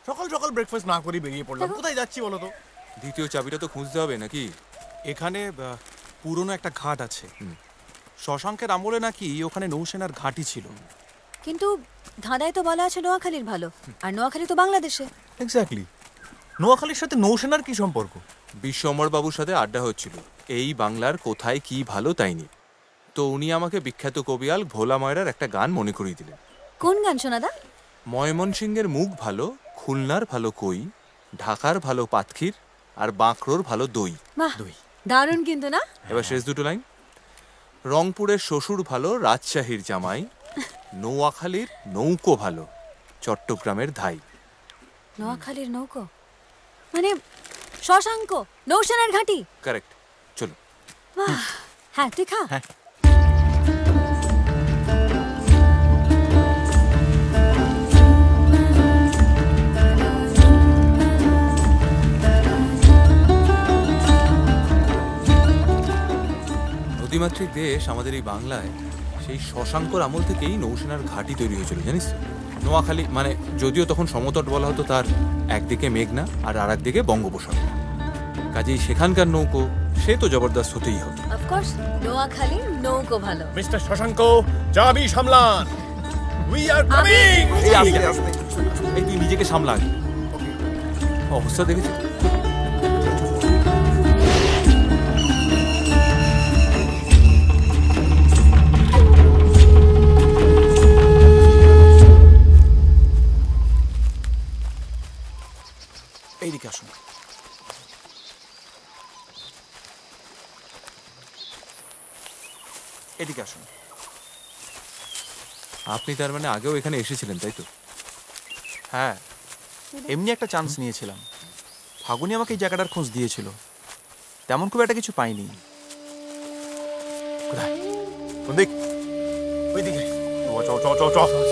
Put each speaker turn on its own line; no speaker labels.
সকাল সকাল ব্রেকফাস্ট না করে বেরিয়ে পড়লাম। কোথায় যাচ্ছি বলো তো?
দ্বিতীয় চাবিটা তো খুঁজতে হবে নাকি?
এখানে পুরনো একটা ঘাট আছে। শশাঙ্কের আমলে নাকি ওখানে নৌসেনার ঘাঁটি ছিল।
কিন্তু ধাঁধায় তো বলা আছে নোয়াখালীর ভালো, আর নোয়াখালী তো বাংলাদেশে।
এক্স্যাক্টলি। নোয়াখালীর সাথে নৌসেনার কি সম্পর্ক?
বিশ্বম্বর বাবুর সাথে আড্ডা হচ্ছিল এই বাংলার কোথায় কি ভালো তাই নিয়ে। তো উনি আমাকে বিখ্যাত কবিয়াল ভোলা ময়রার একটা গান মনে করিয়ে দিলেন।
কোন গান শোনাদা?
ময়মনসিংহের মুখ ভালো, খুলনার ভালো কই, ঢাকার ভালো পাতখির, আর বাঁকড়োর ভালো দই।
বাহ, দারুণ কিন্তু না?
এবার শেষ দুটো লাইন। রংপুরের শ্বশুর ভালো, রাজশাহীর জামাই, নোয়াখালীর নৌকো ভালো, চট্টগ্রামের ধাই।
নোয়াখালীর নৌকো মানে শশাঙ্ক নৌসেনার ঘাঁটি।
কারেক্ট, চলো।
হ্যাঁ তুই খা।
নদীমাতৃক দেশ আমাদের এই বাংলায় সেই শশাঙ্কর আমল থেকেই নৌসেনার ঘাঁটি তৈরি হয়েছিল, জানিস তো? নোয়াখালী মানে যদিও তখন সমতট বলা হতো, তার একদিকে মেঘনা আর আর একদিকে বঙ্গোপসাগর, কাজেই সেখানকার নৌকো সে তো জবরদস্ত হতেই হতো।
অফকোর্স নোয়াখালীর নৌকো ভালো।
মিস্টার শশাঙ্ক, চাবি সামলান। We are coming.
এই তুই নিজেকে সামলা আগে। অবস্থা দেখেছিস?
এইদিকে আসুন। এদিকে আসুন।
আপনি তার মানে আগেও এখানে এসেছিলেন, তাই তো?
হ্যাঁ, এমনি একটা চান্স নিয়েছিলাম। ফাগুনি আমাকে এই জায়গাটার খোঁজ দিয়েছিল, তেমন খুব একটা কিছু পাইনি। কোথায়? কোন দিক? ওইদিকে। চ চ চ চ চ।